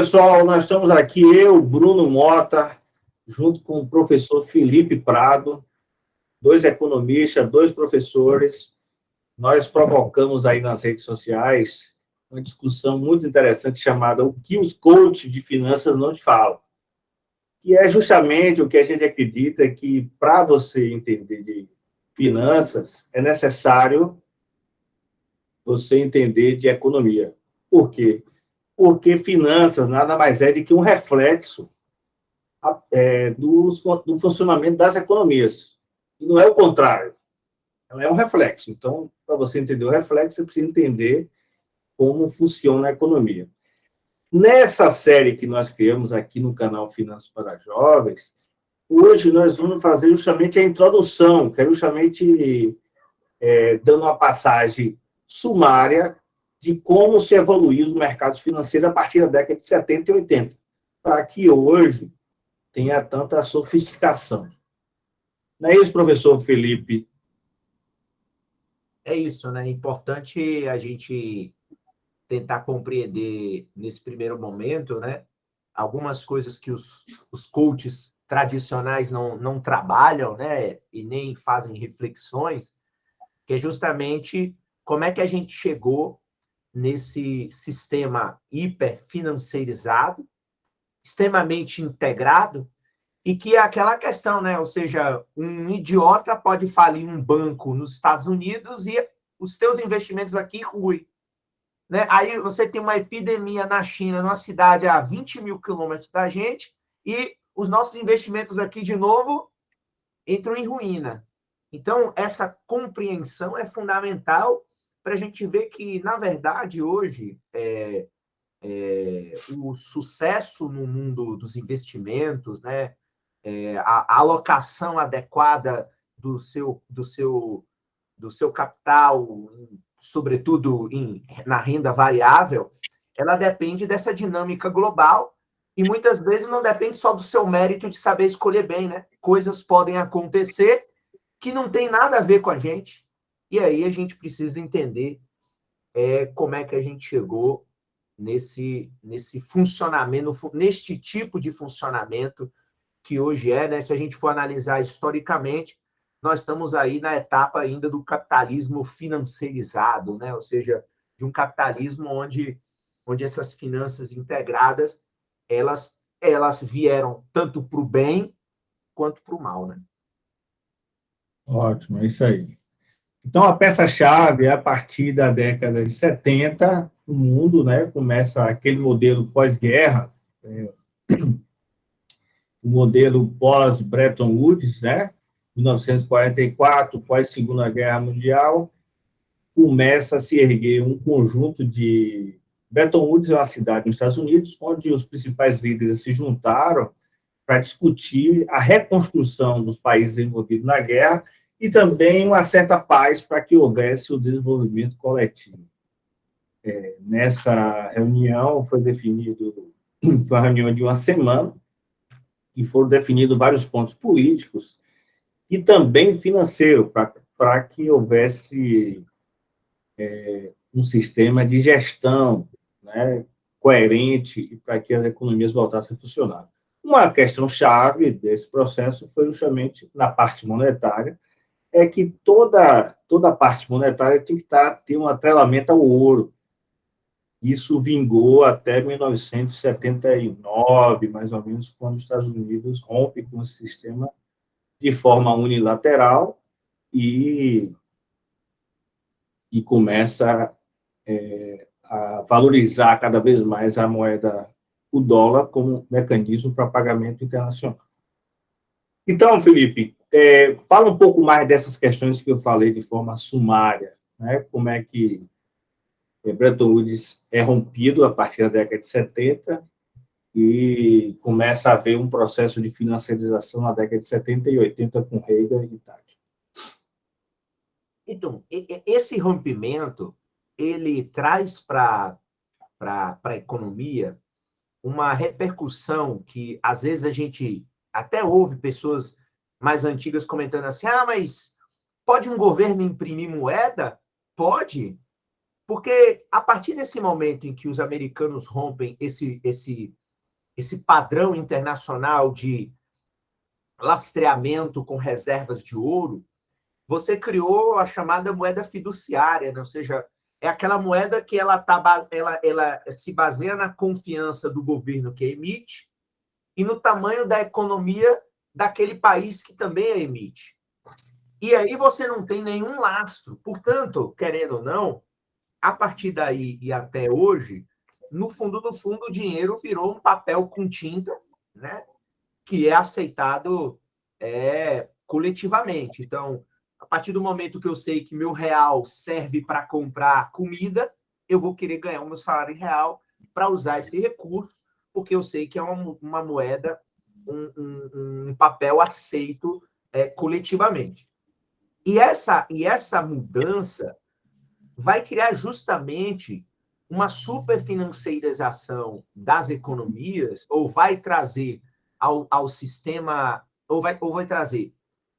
pessoal, nós estamos aqui, eu, Bruno Mota, junto com o professor Felipe Prado, dois economistas, dois professores. Nós provocamos aí nas redes sociais uma discussão muito interessante chamada O que os coaches de finanças não te falam. Que é justamente o que a gente acredita que, para você entender de finanças, é necessário você entender de economia. Por quê? Porque finanças nada mais é do que um reflexo do funcionamento das economias. E não é o contrário. Ela é um reflexo. Então, para você entender o reflexo, você precisa entender como funciona a economia. Nessa série que nós criamos aqui no canal Finanças para Jovens, hoje nós vamos fazer justamente a introdução, que é justamente dando uma passagem sumária de como se evoluiu os mercados financeiros a partir da década de 70 e 80, para que hoje tenha tanta sofisticação. Não é isso, professor Felipe? É isso, né? É importante a gente tentar compreender nesse primeiro momento, né? Algumas coisas que os coaches tradicionais não trabalham, né? E nem fazem reflexões, que é justamente como é que a gente chegou nesse sistema hiperfinanciarizado, extremamente integrado, e que é aquela questão, né? Ou seja, um idiota pode falir um banco nos Estados Unidos e os teus investimentos aqui ruem. Né? Aí você tem uma epidemia na China, numa cidade a 20 mil quilômetros da gente, e os nossos investimentos aqui, de novo, entram em ruína. Então, essa compreensão é fundamental para a gente ver que, na verdade, hoje, o sucesso no mundo dos investimentos, né, a alocação adequada do seu capital, sobretudo na renda variável, ela depende dessa dinâmica global e muitas vezes não depende só do seu mérito de saber escolher bem, né? Coisas podem acontecer que não tem nada a ver com a gente. E aí a gente precisa entender como é que a gente chegou nesse funcionamento, neste tipo de funcionamento que hoje né? Se a gente for analisar historicamente, nós estamos aí na etapa ainda do capitalismo financeirizado, né? Ou seja, de um capitalismo onde essas finanças integradas, elas vieram tanto para o bem quanto para o mal, né? Ótimo, é isso aí. Então, a peça-chave é a partir da década de 70, o mundo, né, começa aquele modelo pós-guerra, o modelo pós-Bretton Woods, né, 1944, pós-Segunda Guerra Mundial, começa a se erguer um conjunto de... Bretton Woods é uma cidade nos Estados Unidos, onde os principais líderes se juntaram para discutir a reconstrução dos países envolvidos na guerra e também uma certa paz para que houvesse o desenvolvimento coletivo. Nessa reunião foi uma reunião de uma semana, e foram definidos vários pontos políticos e também financeiro, para que houvesse um sistema de gestão, né, coerente e para que as economias voltassem a funcionar. Uma questão chave desse processo foi justamente na parte monetária, é que toda a parte monetária tem que ter um atrelamento ao ouro. Isso vingou até 1979, mais ou menos, quando os Estados Unidos rompe com esse sistema de forma unilateral e começa a valorizar cada vez mais a moeda, o dólar, como mecanismo para pagamento internacional. Então, Felipe, fala um pouco mais dessas questões que eu falei de forma sumária, né? Como é que Bretton Woods é rompido a partir da década de 70 e começa a haver um processo de financiarização na década de 70 e 80 com Reagan e Thatcher. Então, esse rompimento, ele traz para a economia uma repercussão que, às vezes, a gente até ouve pessoas mais antigas comentando assim, mas pode um governo imprimir moeda? Pode. Porque a partir desse momento em que os americanos rompem esse padrão internacional de lastreamento com reservas de ouro, você criou a chamada moeda fiduciária, né? Ou seja, é aquela moeda que ela se baseia na confiança do governo que emite e no tamanho da economia daquele país que também a emite. E aí você não tem nenhum lastro. Portanto, querendo ou não, a partir daí e até hoje, no fundo, o dinheiro virou um papel com tinta, né? Que é aceitado coletivamente. Então, a partir do momento que eu sei que meu real serve para comprar comida, eu vou querer ganhar o meu salário em real para usar esse recurso, porque eu sei que é uma moeda, um papel aceito coletivamente. E essa mudança vai criar justamente uma superfinanciarização das economias, ou vai trazer ao sistema, ou vai trazer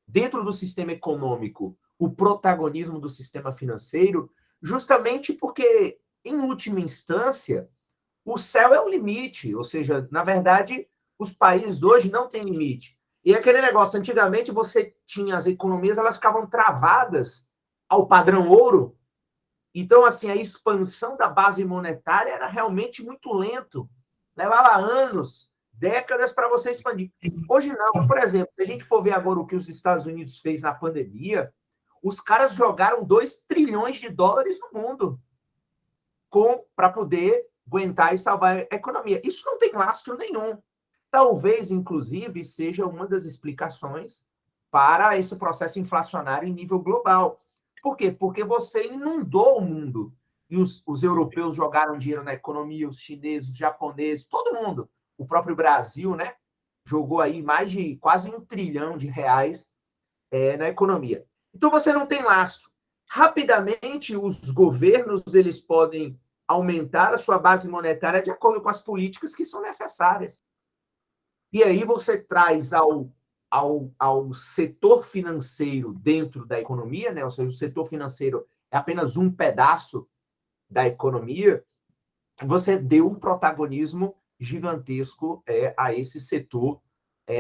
dentro do sistema econômico o protagonismo do sistema financeiro, justamente porque, em última instância, o céu é o limite, ou seja, na verdade, os países hoje não têm limite. E aquele negócio, antigamente você tinha as economias, elas ficavam travadas ao padrão ouro. Então, assim, a expansão da base monetária era realmente muito lento. Levava anos, décadas para você expandir. Hoje não. Por exemplo, se a gente for ver agora o que os Estados Unidos fez na pandemia, os caras jogaram 2 trilhões de dólares no mundo para poder aguentar e salvar a economia. Isso não tem lastro nenhum. Talvez, inclusive, seja uma das explicações para esse processo inflacionário em nível global. Por quê? Porque você inundou o mundo. E os europeus jogaram dinheiro na economia, os chineses, os japoneses, todo mundo. O próprio Brasil, né? Jogou aí mais de quase R$1 trilhão na economia. Então, você não tem lastro. Rapidamente, os governos eles podem aumentar a sua base monetária de acordo com as políticas que são necessárias. E aí você traz ao setor financeiro dentro da economia, né? Ou seja, o setor financeiro é apenas um pedaço da economia, você deu um protagonismo gigantesco a esse setor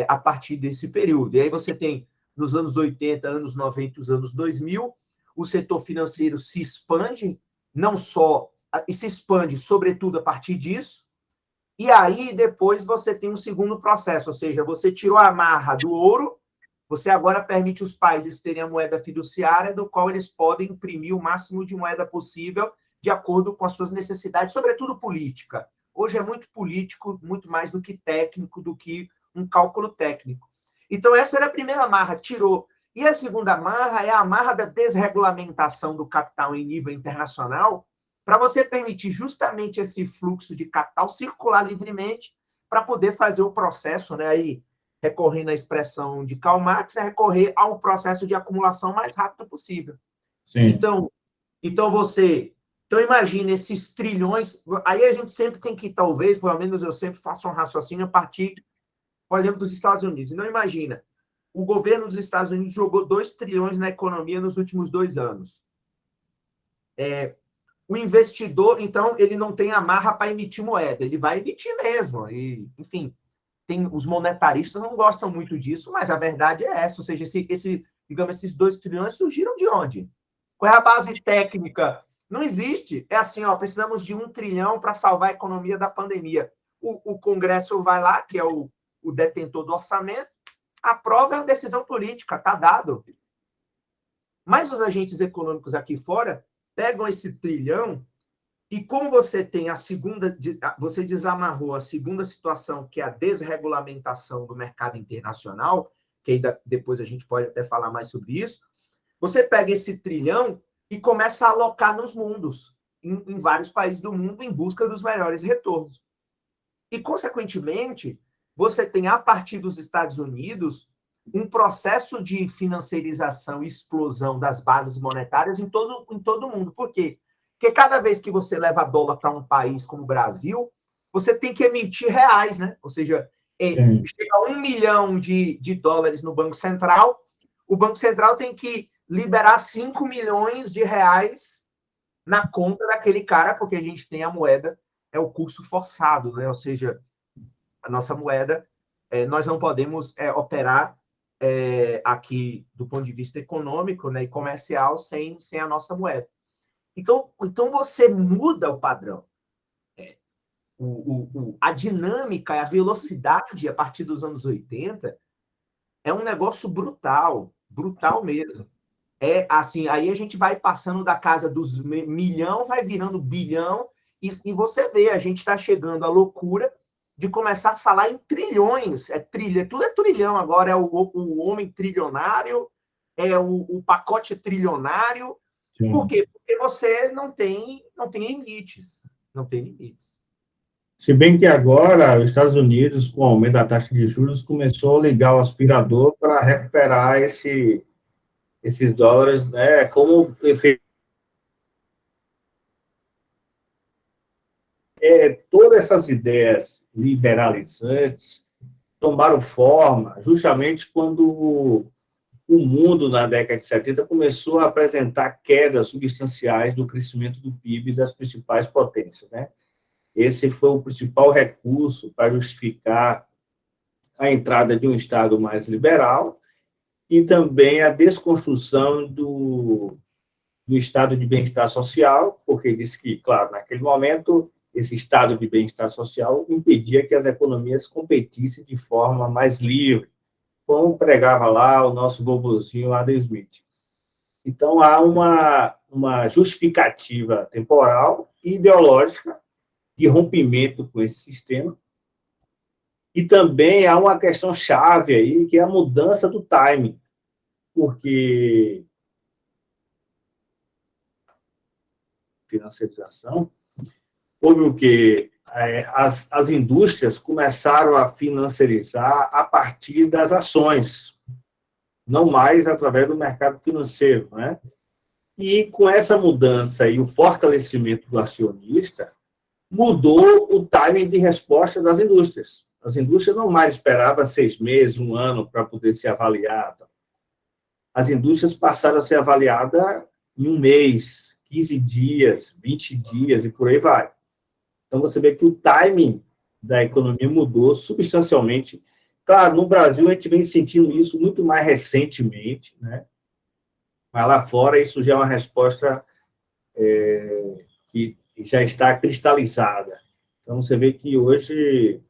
a partir desse período. E aí você tem, nos anos 80, anos 90, os anos 2000, o setor financeiro se expande, não só, e se expande sobretudo a partir disso, e aí depois você tem um segundo processo, ou seja, você tirou a amarra do ouro, você agora permite os países terem a moeda fiduciária, do qual eles podem imprimir o máximo de moeda possível de acordo com as suas necessidades, sobretudo política. Hoje é muito político, muito mais do que técnico, do que um cálculo técnico. Então, essa era a primeira amarra, tirou. E a segunda amarra é a amarra da desregulamentação do capital em nível internacional, para você permitir justamente esse fluxo de capital circular livremente para poder fazer o processo, né? Aí, recorrendo à expressão de Karl Marx, é recorrer ao processo de acumulação mais rápido possível. Sim. Então você... Então, imagina esses trilhões... Aí a gente sempre tem que, talvez, pelo menos eu sempre faço um raciocínio a partir, por exemplo, dos Estados Unidos. Então, imagina, o governo dos Estados Unidos jogou 2 trilhões na economia nos últimos 2 anos. O investidor, então, ele não tem amarra para emitir moeda, ele vai emitir mesmo. E, enfim, os monetaristas não gostam muito disso, mas a verdade é essa. Ou seja, digamos, esses 2 trilhões surgiram de onde? Qual é a base técnica? Não existe. É assim, ó, precisamos de 1 trilhão para salvar a economia da pandemia. O Congresso vai lá, que é o detentor do orçamento, aprova a decisão política, está dado. Mas os agentes econômicos aqui fora pegam esse trilhão e como você tem você desamarrou a segunda situação, que é a desregulamentação do mercado internacional, que ainda depois a gente pode até falar mais sobre isso, você pega esse trilhão e começa a alocar nos mundos, em vários países do mundo, em busca dos melhores retornos. E, consequentemente, você tem, a partir dos Estados Unidos, um processo de financiarização e explosão das bases monetárias em todo o mundo. Por quê? Porque cada vez que você leva dólar para um país como o Brasil, você tem que emitir reais, né? Ou seja, chega a 1 milhão de dólares no Banco Central, o Banco Central tem que liberar 5 milhões de reais na conta daquele cara, porque a gente tem a moeda, é o curso forçado, né? Ou seja, a nossa moeda, nós não podemos operar aqui do ponto de vista econômico, né, e comercial sem a nossa moeda. Então você muda o padrão. A dinâmica, a velocidade a partir dos anos 80 é um negócio brutal, brutal mesmo. É assim, aí a gente vai passando da casa dos milhão, vai virando bilhão, e você vê, a gente está chegando à loucura de começar a falar em trilhões, tudo é trilhão agora, é o homem trilionário, é o pacote trilionário. Sim. Por quê? Porque você não tem limites, não tem limites. Se bem que agora, os Estados Unidos, com o aumento da taxa de juros, começou a ligar o aspirador para recuperar esses dólares, né, como efeito. Todas essas ideias liberalizantes tomaram forma justamente quando o mundo, na década de 70, começou a apresentar quedas substanciais do crescimento do PIB das principais potências, né? Esse foi o principal recurso para justificar a entrada de um Estado mais liberal e também a desconstrução do estado de bem-estar social, porque disse que, claro, naquele momento, esse estado de bem-estar social impedia que as economias competissem de forma mais livre, como pregava lá o nosso vovozinho Adam Smith. Então, há uma justificativa temporal e ideológica de rompimento com esse sistema. E também há uma questão chave aí, que é a mudança do timing, porque financiarização, houve o quê? As indústrias começaram a financiarizar a partir das ações, não mais através do mercado financeiro, né? E com essa mudança e o fortalecimento do acionista, mudou o timing de resposta das indústrias. As indústrias não mais esperavam 6 meses, 1 ano para poder ser avaliada. As indústrias passaram a ser avaliadas em 1 mês, 15 dias, 20 dias e por aí vai. Então, você vê que o timing da economia mudou substancialmente. Claro, no Brasil, a gente vem sentindo isso muito mais recentemente, né? Mas lá fora, isso já é uma resposta que já está cristalizada. Então, você vê que hoje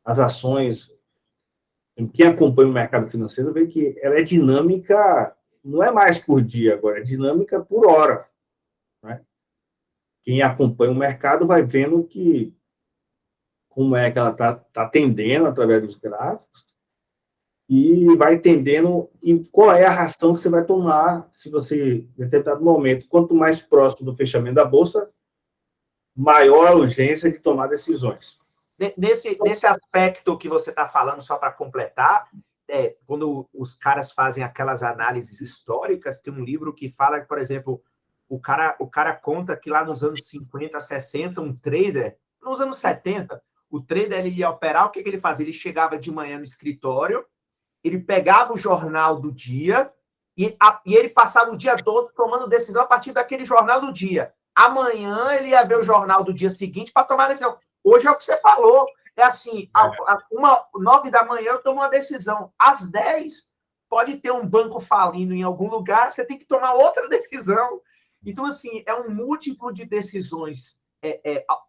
as ações, quem acompanha o mercado financeiro, vê que ela é dinâmica, não é mais por dia agora, é dinâmica por hora, né? Quem acompanha o mercado vai vendo que como é que ela está tendendo através dos gráficos e vai entendendo e qual é a ração que você vai tomar se você, em determinado momento, quanto mais próximo do fechamento da Bolsa, maior a urgência de tomar decisões. Nesse aspecto que você está falando, só para completar, quando os caras fazem aquelas análises históricas, tem um livro que fala que, por exemplo, o cara conta que lá nos anos 50, 60, um trader, nos anos 70, o trader ele ia operar, o que ele fazia? Ele chegava de manhã no escritório, ele pegava o jornal do dia e ele passava o dia todo tomando decisão a partir daquele jornal do dia. Amanhã ele ia ver o jornal do dia seguinte para tomar decisão. Hoje é o que você falou. É assim, 9 da manhã eu tomo uma decisão. Às 10, pode ter um banco falindo em algum lugar, você tem que tomar outra decisão. Então, assim, é um múltiplo de decisões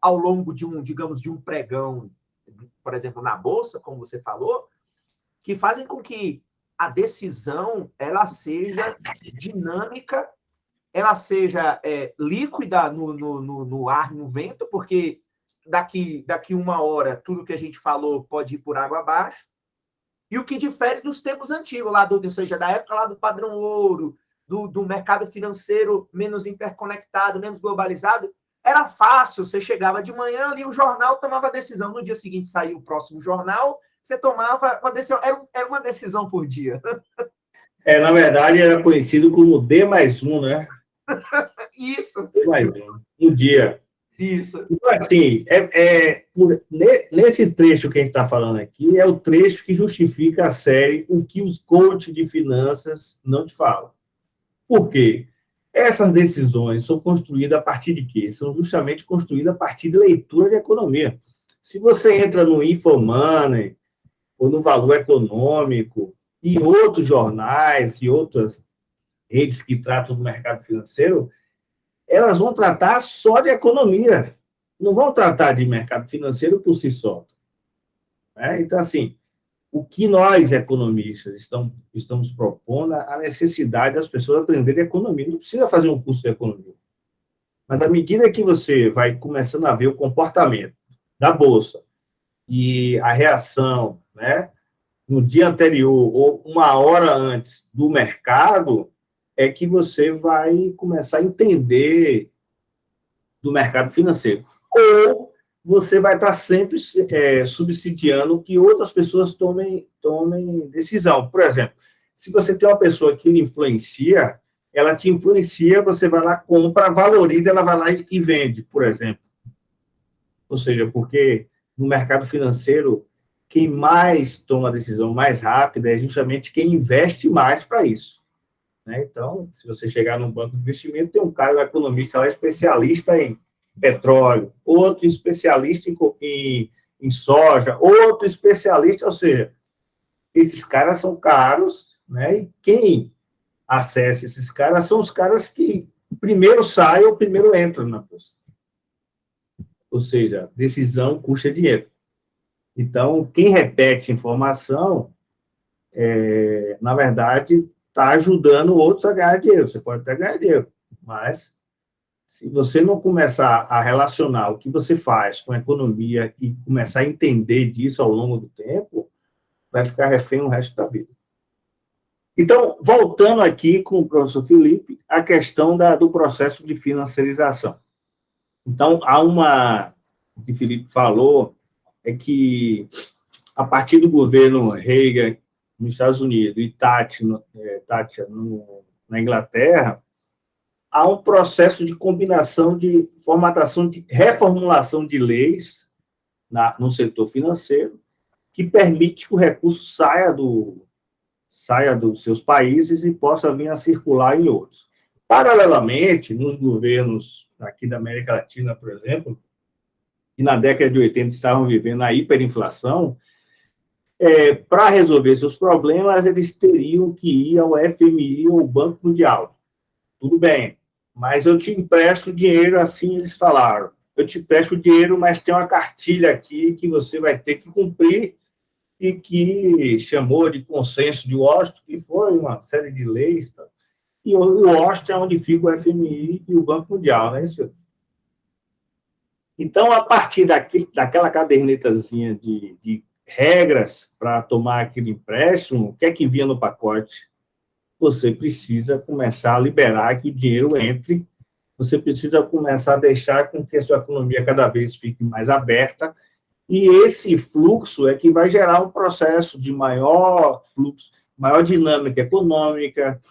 ao longo de digamos, de um pregão, por exemplo, na Bolsa, como você falou, que fazem com que a decisão ela seja dinâmica, ela seja líquida no ar, no vento, porque daqui 1 hora, tudo que a gente falou pode ir por água abaixo, e o que difere dos tempos antigos, ou seja, da época lá do padrão ouro, do mercado financeiro menos interconectado, menos globalizado, era fácil, você chegava de manhã, lia o jornal, tomava a decisão, no dia seguinte saiu o próximo jornal, você tomava uma decisão, era uma decisão por dia. Na verdade, era conhecido como D+1, né? Isso. D+1, um dia. Isso. Então, assim, nesse trecho que a gente está falando aqui, é o trecho que justifica a série O que os coaches de finanças não te falam. Por quê? Essas decisões são construídas a partir de quê? São justamente construídas a partir de leitura de economia. Se você entra no InfoMoney, ou no Valor Econômico, e outros jornais e outras redes que tratam do mercado financeiro, elas vão tratar só de economia, não vão tratar de mercado financeiro por si só. Né? Então, assim, o que nós, economistas, estamos propondo é a necessidade das pessoas aprenderem economia. Não precisa fazer um curso de economia. Mas à medida que você vai começando a ver o comportamento da Bolsa e a reação, né, no dia anterior ou uma hora antes do mercado, é que você vai começar a entender do mercado financeiro. Ou você vai estar sempre subsidiando que outras pessoas tomem decisão. Por exemplo, se você tem uma pessoa que lhe influencia, ela te influencia, você vai lá, compra, valoriza, ela vai lá e vende, por exemplo. Ou seja, porque no mercado financeiro, quem mais toma a decisão mais rápida é justamente quem investe mais para isso. Né? Então, se você chegar num banco de investimento, tem um cara, um economista lá, especialista em petróleo, outro especialista em soja, outro especialista, ou seja, esses caras são caros, né? E quem acessa esses caras são os caras que primeiro saem ou primeiro entram na bolsa. Ou seja, decisão custa dinheiro. Então, quem repete informação, na verdade, está ajudando outros a ganhar dinheiro. Você pode até ganhar dinheiro, mas se você não começar a relacionar o que você faz com a economia e começar a entender disso ao longo do tempo, vai ficar refém o resto da vida. Então, voltando aqui com o professor Felipe, a questão do processo de financiarização. Então, o que o Felipe falou é que, a partir do governo Reagan nos Estados Unidos e Thatcher na Inglaterra, há um processo de combinação de reformulação de leis no setor financeiro, que permite que o recurso saia dos seus países e possa vir a circular em outros. Paralelamente, nos governos aqui da América Latina, por exemplo, que na década de 80 estavam vivendo a hiperinflação, para resolver seus problemas, eles teriam que ir ao FMI ou ao Banco Mundial. Tudo bem, mas eu te empresto dinheiro, assim eles falaram. Eu te empresto dinheiro, mas tem uma cartilha aqui que você vai ter que cumprir e que chamou de consenso de Washington, que foi uma série de leis. Tá? E o Washington é onde fica o FMI e o Banco Mundial, não é isso? Então, a partir daquela cadernetazinha de regras para tomar aquele empréstimo, o que é que vinha no pacote? Você precisa começar a liberar que o dinheiro entre, você precisa começar a deixar com que a sua economia cada vez fique mais aberta, e esse fluxo é que vai gerar um processo de maior fluxo, maior dinâmica econômica,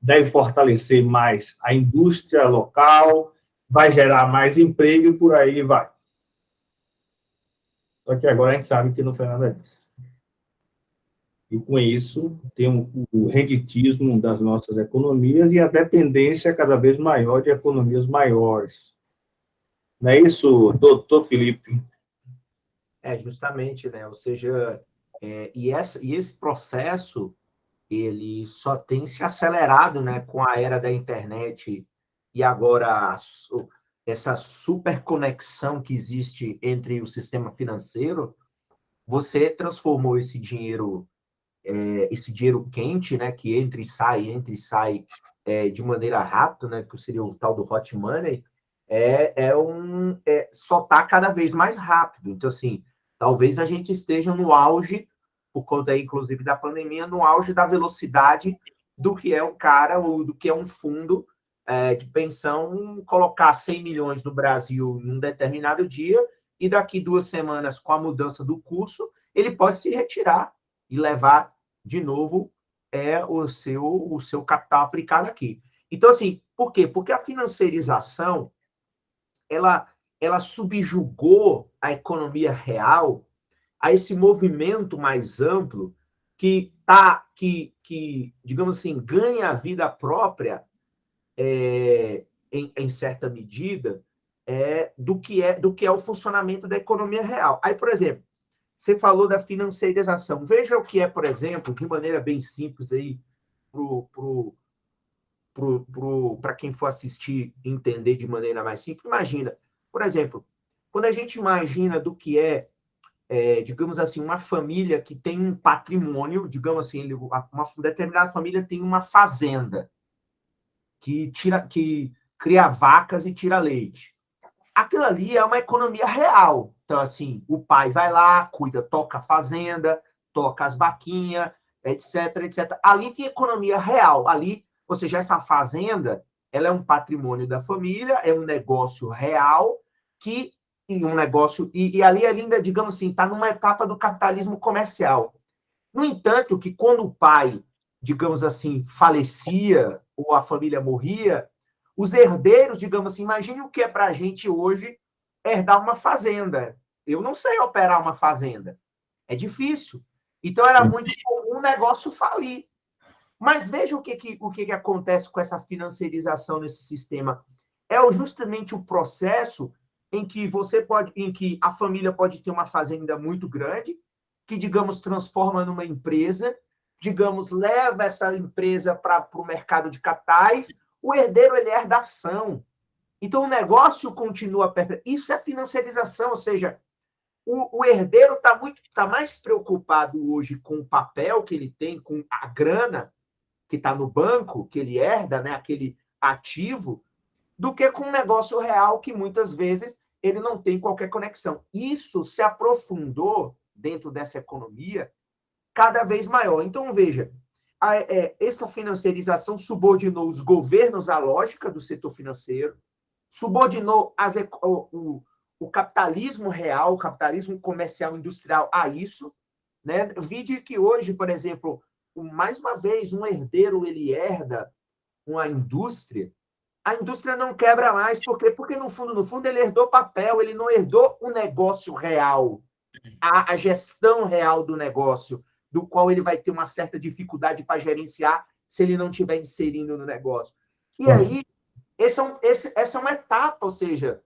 deve fortalecer mais a indústria local, vai gerar mais emprego e por aí vai. Só que agora a gente sabe que não foi nada disso. E com isso, tem o renditismo das nossas economias e a dependência cada vez maior de economias maiores. Não é isso, doutor Felipe? Justamente, né? Ou seja, e esse processo, ele só tem se acelerado, né, com a era da internet e agora essa superconexão que existe entre o sistema financeiro. Você transformou esse dinheiro quente, né, que entra e sai de maneira rápida, né, que seria o tal do hot money, só está cada vez mais rápido. Então, assim, talvez a gente esteja no auge, por conta, inclusive, da pandemia, no auge da velocidade do que é o cara, ou do que é um fundo de pensão, colocar 100 milhões no Brasil num determinado dia, e daqui 2 semanas, com a mudança do curso, ele pode se retirar e levar de novo o seu capital aplicado aqui. Então, assim, por quê? Porque a financiarização, ela subjugou a economia real a esse movimento mais amplo que digamos assim, ganha a vida própria em certa medida, do que é o funcionamento da economia real. Aí, por exemplo, você falou da financiarização. Veja o que é, por exemplo, de maneira bem simples aí, para quem for assistir e entender de maneira mais simples. Imagina, por exemplo, quando a gente imagina do que digamos assim, uma família que tem um patrimônio, digamos assim, uma determinada família tem uma fazenda que cria vacas e tira leite. Aquilo ali é uma economia real. Então, assim, o pai vai lá, cuida, toca a fazenda, toca as vaquinhas, etc, etc. Ali tem economia real. Ali, ou seja, essa fazenda, ela é um patrimônio da família, é um negócio real e ali ainda, digamos assim, está numa etapa do capitalismo comercial. No entanto, que quando o pai, digamos assim, falecia ou a família morria, os herdeiros, digamos assim, imagine o que é para a gente hoje herdar uma fazenda. Eu não sei operar uma fazenda. É difícil. Então, era muito comum o negócio falir. Mas veja o que acontece com essa financiarização nesse sistema. É justamente o processo em que a família pode ter uma fazenda muito grande, que, digamos, transforma numa empresa, digamos, leva essa empresa para o mercado de capitais, o herdeiro ele herda ação. Então, o negócio continua perto. Isso é financiarização, ou seja, o herdeiro está mais preocupado hoje com o papel que ele tem, com a grana que está no banco, que ele herda, né, aquele ativo, do que com um negócio real que muitas vezes ele não tem qualquer conexão. Isso se aprofundou dentro dessa economia cada vez maior. Então, veja, essa financiarização subordinou os governos à lógica do setor financeiro, subordinou o capitalismo real, o capitalismo comercial industrial a isso, né? Vide que hoje, por exemplo, mais uma vez, um herdeiro ele herda uma indústria, a indústria não quebra mais. Por quê? Porque, no fundo, ele herdou papel, ele não herdou o negócio real, a gestão real do negócio, do qual ele vai ter uma certa dificuldade para gerenciar se ele não estiver inserindo no negócio. E aí, essa é uma etapa, ou seja,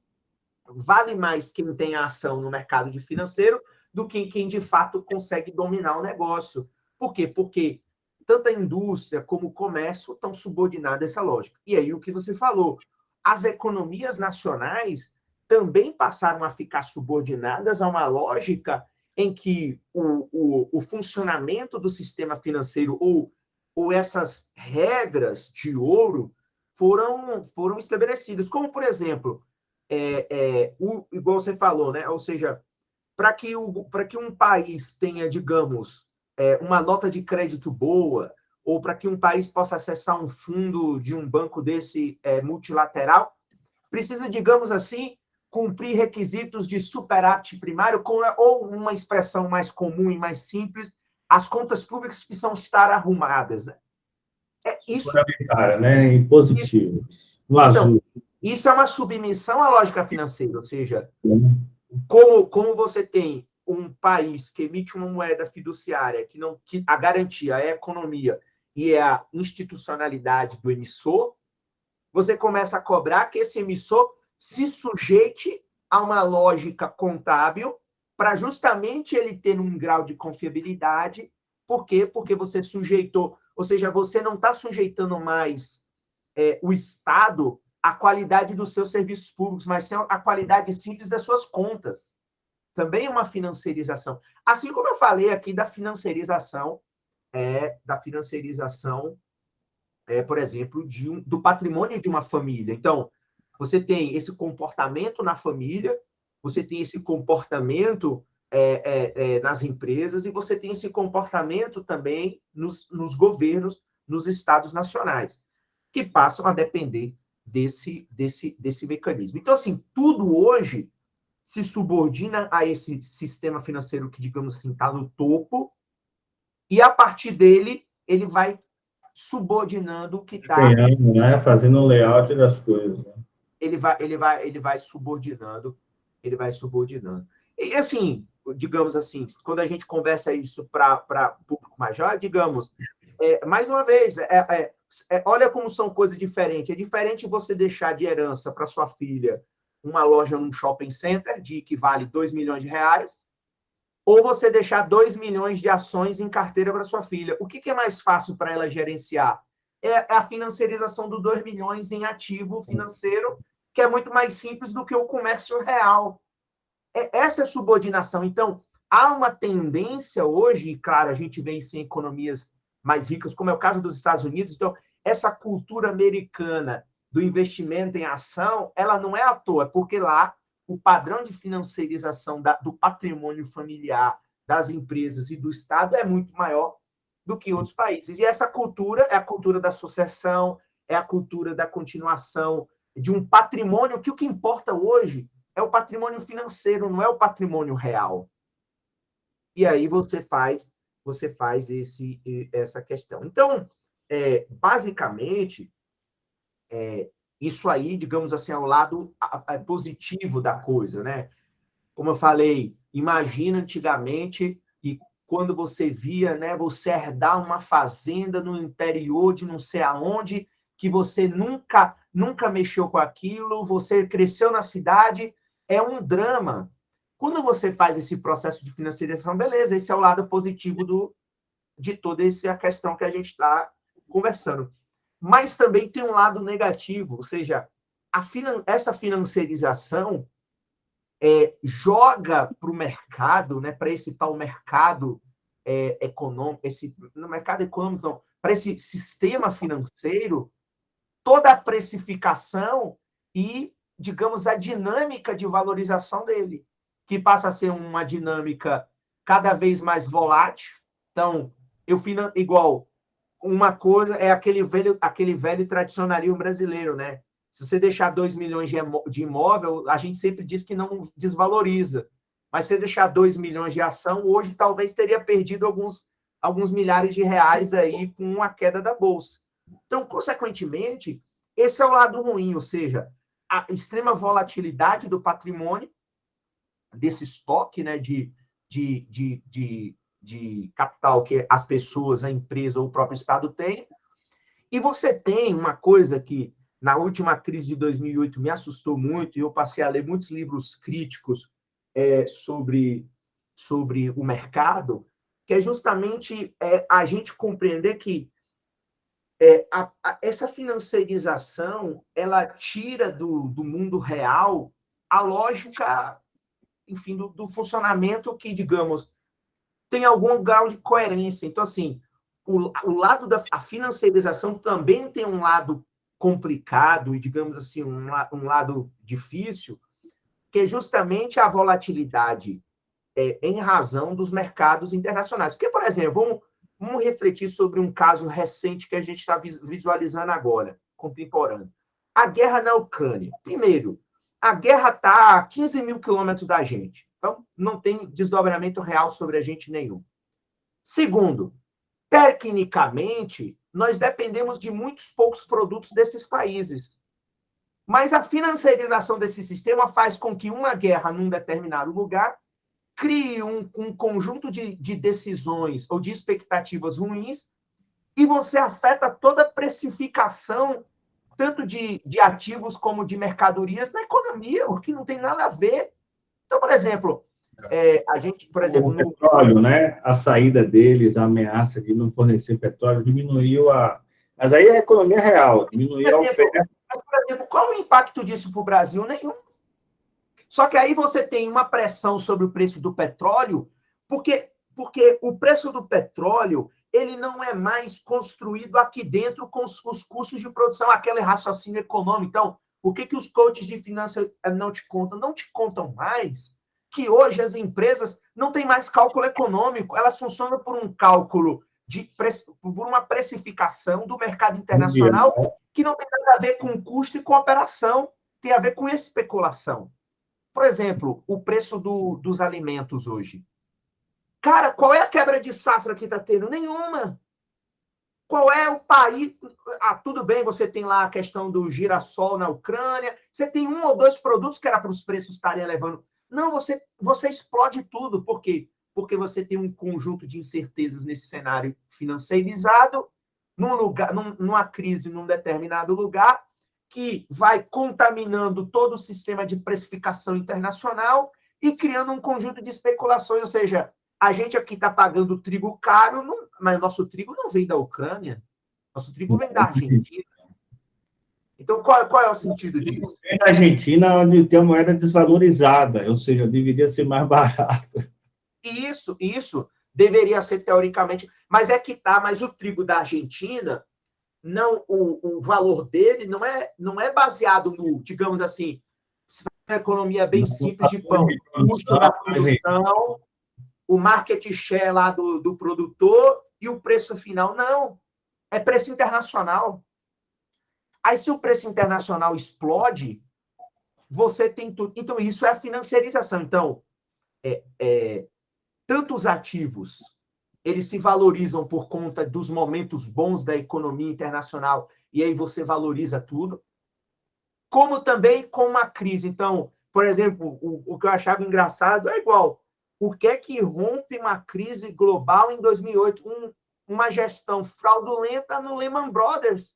vale mais quem tem a ação no mercado de financeiro do que quem, de fato, consegue dominar o negócio. Por quê? Porque tanto a indústria como o comércio estão subordinados a essa lógica. E aí, o que você falou, as economias nacionais também passaram a ficar subordinadas a uma lógica em que o funcionamento do sistema financeiro ou essas regras de ouro foram estabelecidas. Como, por exemplo, igual você falou, né? Ou seja, para que um país tenha, digamos, uma nota de crédito boa, ou para que um país possa acessar um fundo de um banco desse multilateral, precisa, digamos assim, cumprir requisitos de superávit primário, ou uma expressão mais comum e mais simples, as contas públicas precisam estar arrumadas. Isso né? Em positivo. No então, azul. isso é uma submissão à lógica financeira, ou seja, como você tem um país que emite uma moeda fiduciária, que a garantia é a economia e é a institucionalidade do emissor, você começa a cobrar que esse emissor se sujeite a uma lógica contábil para justamente ele ter um grau de confiabilidade. Por quê? Porque você sujeitou, ou seja, você não está sujeitando mais o Estado à qualidade dos seus serviços públicos, mas sim à qualidade simples das suas contas. Também é uma financiarização. Assim como eu falei aqui da financiarização, por exemplo, do patrimônio de uma família. Então, você tem esse comportamento na família, você tem esse comportamento nas empresas e você tem esse comportamento também nos governos, nos estados nacionais, que passam a depender desse mecanismo. Então, assim, tudo hoje se subordina a esse sistema financeiro que, digamos assim, está no topo, e a partir dele, ele vai subordinando o que está. Né? Fazendo o layout das coisas. Né? Ele vai subordinando, E, assim, digamos assim, quando a gente conversa isso para público mais jovem, digamos, mais uma vez, olha como são coisas diferentes. É diferente você deixar de herança para sua filha uma loja num shopping center de que vale 2 milhões de reais, ou você deixar 2 milhões de ações em carteira para sua filha. O que é mais fácil para ela gerenciar? É a financiarização dos 2 milhões em ativo financeiro, que é muito mais simples do que o comércio real. Essa é a subordinação. Então, há uma tendência hoje, claro, a gente vê isso em economias mais ricas, como é o caso dos Estados Unidos. Então, essa cultura americana do investimento em ação, ela não é à toa, porque lá o padrão de financiarização do patrimônio familiar das empresas e do Estado é muito maior do que em outros países. E essa cultura é a cultura da sucessão, é a cultura da continuação de um patrimônio que o que importa hoje é o patrimônio financeiro, não é o patrimônio real. E aí você faz essa questão. Então, basicamente, isso aí, digamos assim, é o lado positivo da coisa, né? Como eu falei, imagina antigamente e quando você via, né, você herdar uma fazenda no interior de não sei aonde, que você nunca mexeu com aquilo, você cresceu na cidade, é um drama. Quando você faz esse processo de financiarização, beleza, esse é o lado positivo de toda essa questão que a gente está conversando. Mas também tem um lado negativo, ou seja, essa financiarização joga para o mercado, né, para esse tal mercado econômico, no mercado econômico, não, para esse sistema financeiro, toda a precificação e, digamos, a dinâmica de valorização dele, que passa a ser uma dinâmica cada vez mais volátil. Então, igual uma coisa é aquele velho tradicionalismo brasileiro, né? Se você deixar 2 milhões de imóvel, a gente sempre diz que não desvaloriza. Mas se você deixar 2 milhões de ação, hoje talvez teria perdido alguns milhares de reais aí com a queda da bolsa. Então, consequentemente, esse é o lado ruim, ou seja, a extrema volatilidade do patrimônio, desse estoque, né, de capital que as pessoas, a empresa ou o próprio Estado têm. E você tem uma coisa que, na última crise de 2008, me assustou muito, e eu passei a ler muitos livros críticos sobre o mercado, que é justamente a gente compreender que essa financiarização ela tira do mundo real a lógica, enfim, do funcionamento que, digamos, tem algum grau de coerência. Então, assim, o lado da financiarização também tem um lado complicado e, digamos assim, um lado difícil, que é justamente a volatilidade em razão dos mercados internacionais. Porque, por exemplo, vamos refletir sobre um caso recente que a gente está visualizando agora, contemporâneo. A guerra na Ucrânia. Primeiro, a guerra está a 15 mil quilômetros da gente. Então, não tem desdobramento real sobre a gente nenhum. Segundo, tecnicamente, nós dependemos de muitos poucos produtos desses países. Mas a financiarização desse sistema faz com que uma guerra num determinado lugar crie um conjunto de decisões ou de expectativas ruins e você afeta toda a precificação, tanto de ativos como de mercadorias, na economia, o que não tem nada a ver. Então, por exemplo, a gente, por exemplo... O petróleo, né? A saída deles, a ameaça de não fornecer petróleo, diminuiu a... Mas aí é a economia real, diminuiu a oferta. Mas, por exemplo, qual o impacto disso para o Brasil? Nenhum. Só que aí você tem uma pressão sobre o preço do petróleo, porque o preço do petróleo ele não é mais construído aqui dentro com os custos de produção, aquele raciocínio econômico. Então, o que os coaches de finanças não te contam? Não te contam mais que hoje as empresas não têm mais cálculo econômico, elas funcionam por um cálculo, por uma precificação do mercado internacional que não tem nada a ver com custo e com operação, tem a ver com especulação. Por exemplo, o preço dos alimentos hoje. Cara, qual é a quebra de safra que está tendo? Nenhuma. Qual é o país... tudo bem, você tem lá a questão do girassol na Ucrânia, você tem 1 ou 2 produtos que era para os preços estarem elevando. Não, você explode tudo. Por quê? Porque você tem um conjunto de incertezas nesse cenário financeirizado, numa crise num determinado lugar, que vai contaminando todo o sistema de precificação internacional e criando um conjunto de especulações. Ou seja, a gente aqui está pagando trigo caro, mas o nosso trigo não vem da Ucrânia, nosso trigo vem da Argentina. Então, qual é o sentido disso? Na Argentina, onde tem a moeda desvalorizada, ou seja, deveria ser mais barato. Isso deveria ser teoricamente, mas mas o trigo da Argentina, não, o valor dele não é baseado no, digamos assim, uma economia bem simples de pão, o custo da produção, o market share lá do produtor e o preço final, não, é preço internacional. Aí, se o preço internacional explode, você tem tudo. Então, isso é a financiarização. Então, tanto os ativos, eles se valorizam por conta dos momentos bons da economia internacional, e aí você valoriza tudo, como também com uma crise. Então, por exemplo, o que eu achava engraçado é igual. O que é que rompe uma crise global em 2008? Uma gestão fraudulenta no Lehman Brothers,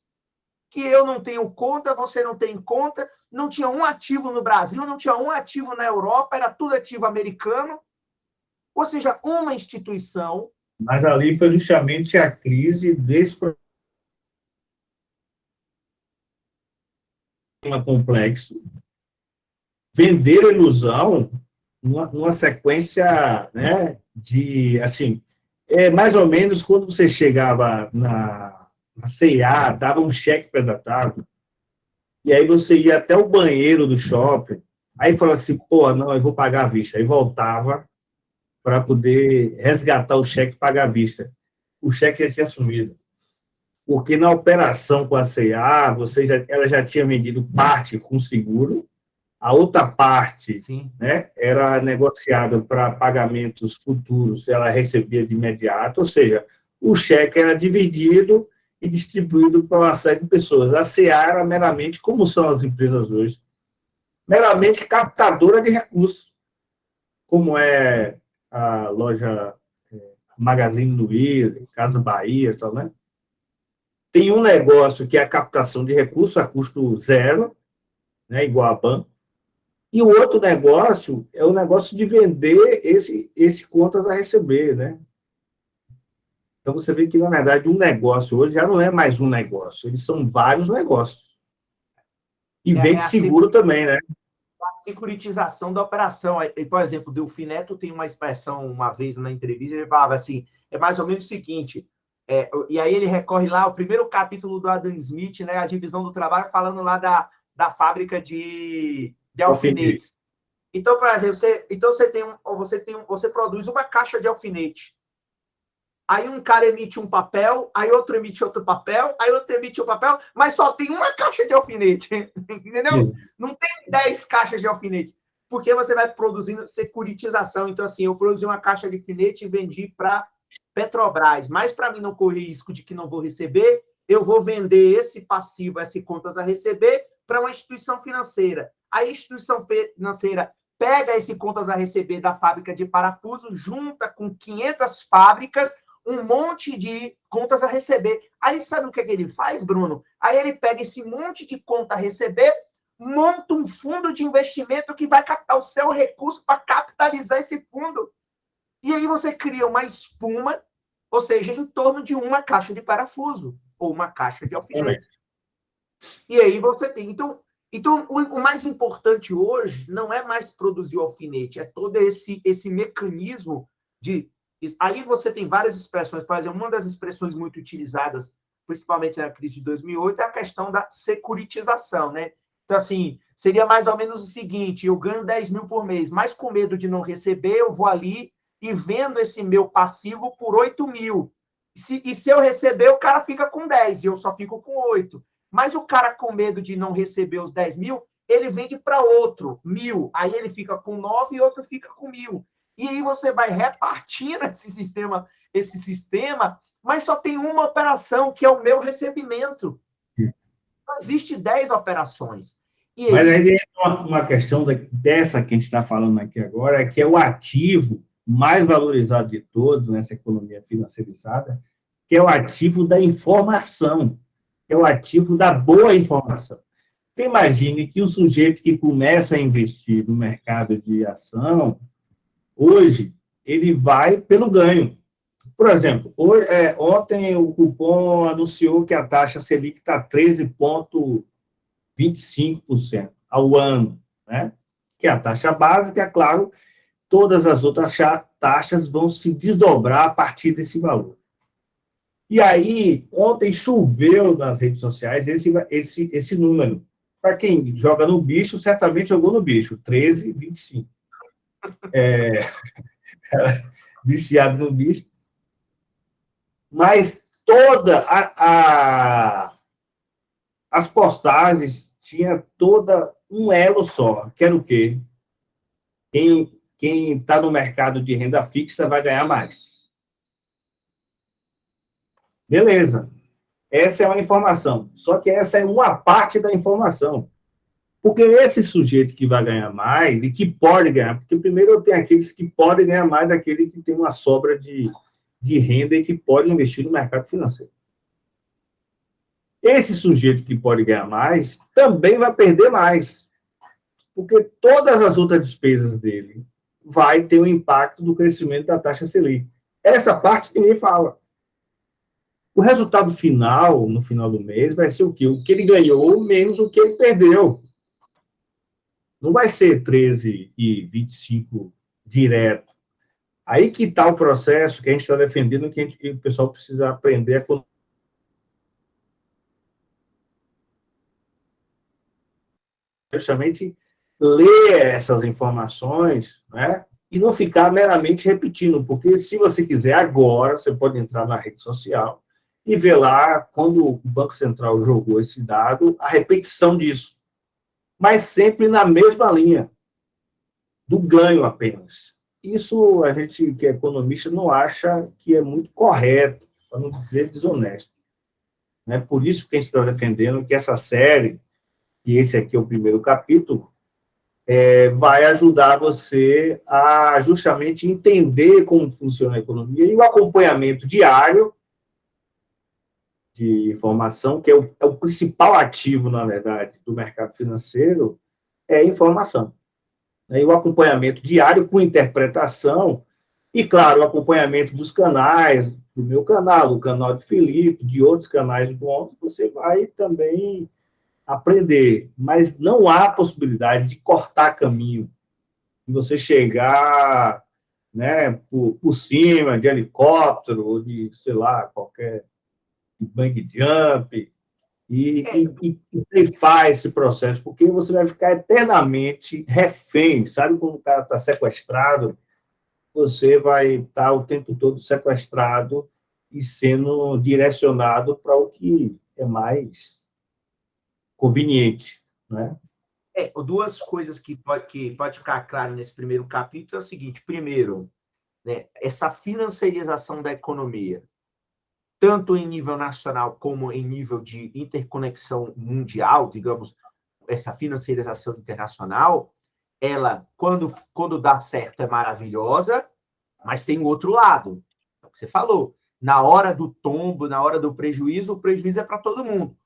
que eu não tenho conta, você não tem conta, não tinha um ativo no Brasil, não tinha um ativo na Europa, era tudo ativo americano. Ou seja, uma instituição... Mas ali foi justamente a crise desse problema complexo, vender a ilusão numa sequência, né, de, assim, mais ou menos quando você chegava na C&A, dava um cheque predatável, e aí você ia até o banheiro do shopping, aí falava assim, pô, não, eu vou pagar à vista. Aí voltava para poder resgatar o cheque e pagar à vista. O cheque já tinha sumido. Porque na operação com a C&A, ela já tinha vendido parte com seguro, a outra parte, né, era negociada para pagamentos futuros, ela recebia de imediato, ou seja, o cheque era dividido e distribuído para uma série de pessoas. A C&A era meramente, como são as empresas hoje, meramente captadora de recursos, como é a loja Magazine Luiza, Casa Bahia, tal, né? Tem um negócio que é a captação de recursos a custo zero, né, igual a banco, e o outro negócio é o negócio de vender esse contas a receber, né? Então, você vê que, na verdade, um negócio hoje já não é mais um negócio, eles são vários negócios. E vende seguro também, né? A securitização da operação. Por exemplo, o Delfim Neto tem uma expressão, uma vez na entrevista, ele falava assim, é mais ou menos o seguinte, e aí ele recorre lá ao primeiro capítulo do Adam Smith, né, a divisão do trabalho, falando lá da fábrica de alfinetes. Então, por exemplo, você produz uma caixa de alfinete. Aí um cara emite um papel, aí outro emite outro papel, aí outro emite um papel, mas só tem uma caixa de alfinete, entendeu? Não tem 10 caixas de alfinete, porque você vai produzindo securitização. Então, assim, eu produzi uma caixa de alfinete e vendi para Petrobras, mas para mim não correr risco de que não vou receber, eu vou vender esse passivo, essas contas a receber, para uma instituição financeira. A instituição financeira pega esse contas a receber da fábrica de parafuso, junta com 500 fábricas, um monte de contas a receber. Aí sabe o que ele faz, Bruno? Aí ele pega esse monte de conta a receber, monta um fundo de investimento que vai captar o seu recurso para capitalizar esse fundo. E aí você cria uma espuma, ou seja, em torno de uma caixa de parafuso ou uma caixa de alfinetes. E aí você tem... Então o mais importante hoje não é mais produzir o alfinete, é todo esse mecanismo de... Aí você tem várias expressões. Por exemplo, uma das expressões muito utilizadas, principalmente na crise de 2008, é a questão da securitização, né? Então, assim, seria mais ou menos o seguinte, eu ganho 10 mil por mês, mas com medo de não receber, eu vou ali e vendo esse meu passivo por 8 mil. E se eu receber, o cara fica com 10 e eu só fico com 8. Mas o cara com medo de não receber os 10 mil, ele vende para outro, 1.000. Aí ele fica com 9 e outro fica com 1.000. E aí você vai repartindo esse sistema, mas só tem uma operação, que é o meu recebimento. Não existe 10 operações. E aí... Mas aí uma questão dessa que a gente está falando aqui agora, é que é o ativo mais valorizado de todos nessa economia financiarizada, que é o ativo da informação, que é o ativo da boa informação. Então, imagine que o sujeito que começa a investir no mercado de ação, hoje, ele vai pelo ganho. Por exemplo, ontem o cupom anunciou que a taxa Selic está 13,25% ao ano, né? Que é a taxa básica, é claro, todas as outras taxas vão se desdobrar a partir desse valor. E aí, ontem choveu nas redes sociais esse número. Para quem joga no bicho, certamente jogou no bicho, 13,25. Viciado no bicho. Mas as postagens tinha toda um elo só, que era o quê? Quem está no mercado de renda fixa vai ganhar mais. Beleza. Essa é uma informação. Só que essa é uma parte da informação. Porque esse sujeito que vai ganhar mais, e que pode ganhar, porque primeiro tem aqueles que podem ganhar mais, aquele que tem uma sobra de renda e que pode investir no mercado financeiro. Esse sujeito que pode ganhar mais também vai perder mais, porque todas as outras despesas dele vai ter um impacto do crescimento da taxa Selic. Essa parte ninguém fala. O resultado final, no final do mês, vai ser o quê? O que ele ganhou menos o que ele perdeu. Não vai ser 13,25 direto. Aí que está o processo que a gente está defendendo, que o pessoal precisa aprender a justamente ler essas informações, né? E não ficar meramente repetindo, porque se você quiser agora, você pode entrar na rede social e ver lá, quando o Banco Central jogou esse dado, a repetição disso. Mas sempre na mesma linha, do ganho apenas. Isso a gente, que é economista, não acha que é muito correto, para não dizer desonesto. Né? Por isso que a gente está defendendo que essa série, e esse aqui é o primeiro capítulo, vai ajudar você a justamente entender como funciona a economia e o acompanhamento diário de informação, que é o principal ativo, na verdade, do mercado financeiro, é a informação. E o acompanhamento diário com interpretação e, claro, o acompanhamento dos canais, do meu canal, do canal de Felipe, de outros canais bons, você vai também aprender. Mas não há possibilidade de cortar caminho, de você chegar, né, por cima de helicóptero ou de, sei lá, qualquer bang jump, e ceifar esse processo, porque você vai ficar eternamente refém, sabe? Quando o cara está sequestrado, você vai estar o tempo todo sequestrado e sendo direcionado para o que é mais conveniente, né? Duas coisas que pode ficar claro nesse primeiro capítulo é o seguinte: primeiro, né, essa financiarização da economia, tanto em nível nacional como em nível de interconexão mundial, digamos, essa financiarização internacional, ela, quando dá certo, é maravilhosa, mas tem o outro lado. É o que você falou. Na hora do tombo, na hora do prejuízo, o prejuízo é para todo mundo.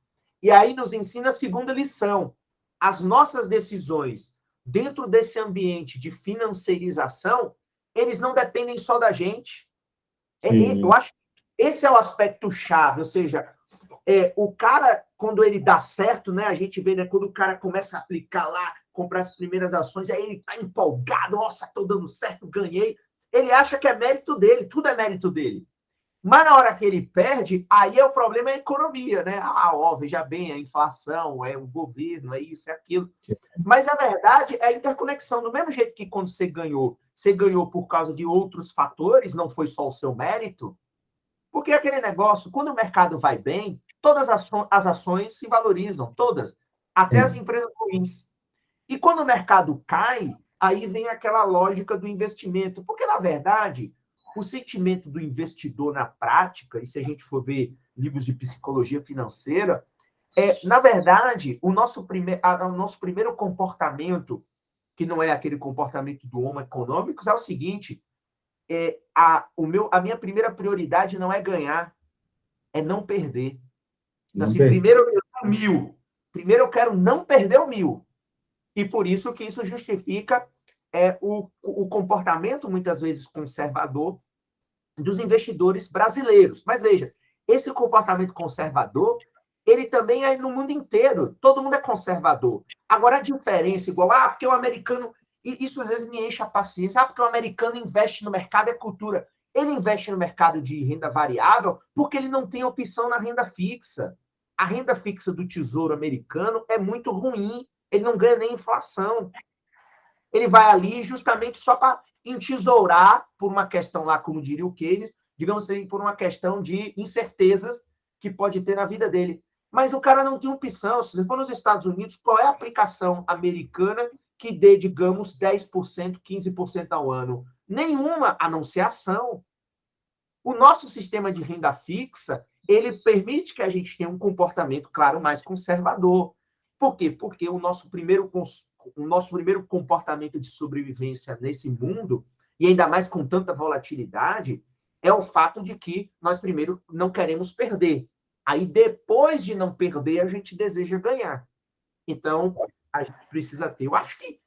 E aí nos ensina a segunda lição. As nossas decisões dentro desse ambiente de financiarização, eles não dependem só da gente. Eu acho que esse é o aspecto chave, ou seja, o cara, quando ele dá certo, né, a gente vê, né, quando o cara começa a aplicar lá, comprar as primeiras ações, aí ele está empolgado, nossa, estou dando certo, ganhei. Ele acha que é mérito dele, tudo é mérito dele. Mas na hora que ele perde, aí o problema é a economia, né? Veja bem, a inflação, é o governo, é isso, é aquilo. Mas a verdade é a interconexão. Do mesmo jeito que quando você ganhou por causa de outros fatores, não foi só o seu mérito. Porque aquele negócio, quando o mercado vai bem, todas as ações se valorizam, todas, até as empresas ruins. E quando o mercado cai, aí vem aquela lógica do investimento. Porque, na verdade, o sentimento do investidor na prática, e se a gente for ver livros de psicologia financeira, na verdade, o nosso primeiro comportamento, que não é aquele comportamento do homo econômico, é o seguinte: a minha primeira prioridade não é ganhar, é não perder. Então, Não assim, perder. primeiro eu quero 1.000. Primeiro eu quero não perder o 1.000. E por isso que isso justifica o comportamento, muitas vezes, conservador dos investidores brasileiros. Mas veja, esse comportamento conservador, ele também é no mundo inteiro. Todo mundo é conservador. Agora, a diferença, igual, porque o americano... Isso às vezes me enche a paciência. Porque o americano investe no mercado, é cultura. Ele investe no mercado de renda variável porque ele não tem opção na renda fixa. A renda fixa do Tesouro americano é muito ruim. Ele não ganha nem inflação. Ele vai ali justamente só para entesourar por uma questão lá, como diria o Keynes, digamos assim, por uma questão de incertezas que pode ter na vida dele. Mas o cara não tem opção. Se você for nos Estados Unidos, qual é a aplicação americana que dê, digamos, 10%, 15% ao ano? Nenhuma, a não ser ação. O nosso sistema de renda fixa, ele permite que a gente tenha um comportamento, claro, mais conservador. Por quê? Porque o nosso primeiro comportamento de sobrevivência nesse mundo, e ainda mais com tanta volatilidade, é o fato de que nós primeiro não queremos perder. Aí, depois de não perder, a gente deseja ganhar. Então, a gente precisa ter. Eu acho que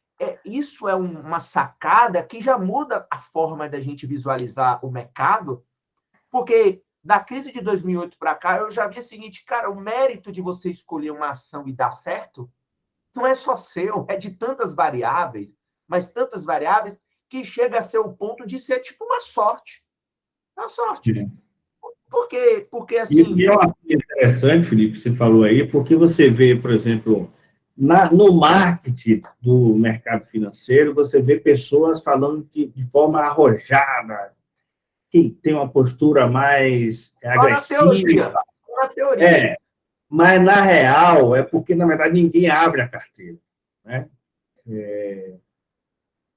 isso é uma sacada que já muda a forma da gente visualizar o mercado, porque da crise de 2008 para cá, eu já vi o seguinte, cara, o mérito de você escolher uma ação e dar certo não é só seu, é de tantas variáveis, mas tantas variáveis, que chega a ser o ponto de ser tipo uma sorte. É uma sorte. Porque assim... E é uma coisa interessante, Felipe, que você falou aí, porque você vê, por exemplo, no marketing do mercado financeiro, você vê pessoas falando de forma arrojada, que tem uma postura mais Só na agressiva. teoria. Só na teoria. É, mas na real é porque, na verdade, ninguém abre a carteira, né?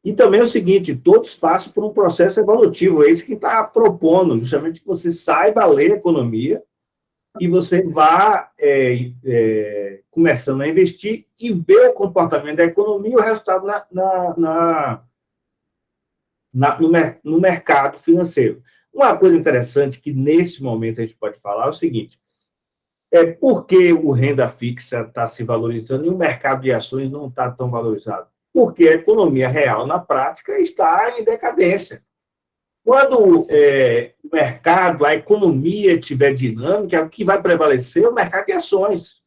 E também é o seguinte, todos passam por um processo evolutivo, é isso que está propondo, justamente que você saiba ler economia e você vá começando a investir e ver o comportamento da economia e o resultado no mercado financeiro. Uma coisa interessante que, nesse momento, a gente pode falar é o seguinte, por que o renda fixa está se valorizando e o mercado de ações não está tão valorizado? Porque a economia real, na prática, está em decadência. Quando o mercado, a economia estiver dinâmica, o que vai prevalecer é o mercado de ações.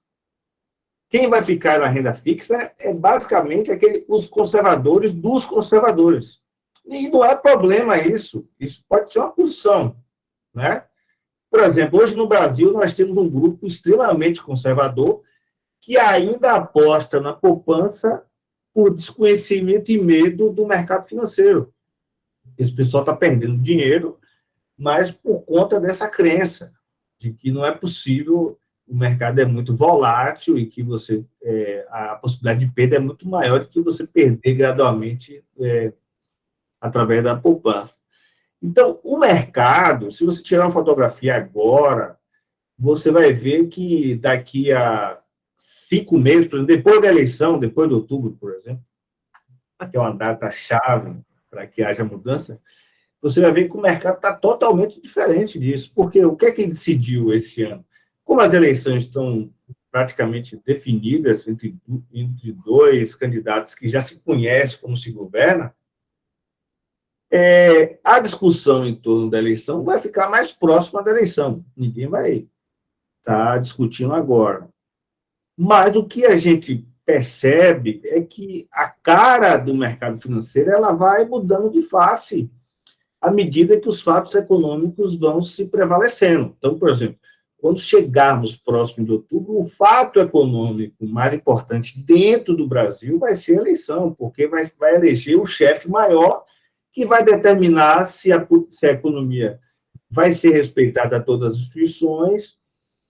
Quem vai ficar na renda fixa é basicamente os conservadores dos conservadores. E não é problema isso. Isso pode ser uma posição, né? Por exemplo, hoje no Brasil nós temos um grupo extremamente conservador que ainda aposta na poupança por desconhecimento e medo do mercado financeiro. Esse pessoal está perdendo dinheiro, mas por conta dessa crença de que não é possível, o mercado é muito volátil e que a possibilidade de perda é muito maior do que você perder gradualmente através da poupança. Então, o mercado, se você tirar uma fotografia agora, você vai ver que daqui a 5 meses, por exemplo, depois da eleição, depois de outubro, por exemplo, que é uma data-chave para que haja mudança, você vai ver que o mercado está totalmente diferente disso. Porque o que é que ele decidiu esse ano? Como as eleições estão praticamente definidas entre dois candidatos que já se conhecem como se governa, a discussão em torno da eleição vai ficar mais próxima da eleição. Ninguém vai estar discutindo agora. Mas o que a gente percebe é que a cara do mercado financeiro ela vai mudando de face à medida que os fatos econômicos vão se prevalecendo. Então, por exemplo, quando chegarmos próximo de outubro, o fato econômico mais importante dentro do Brasil vai ser a eleição, porque vai eleger o chefe maior que vai determinar se a economia vai ser respeitada a todas as instituições,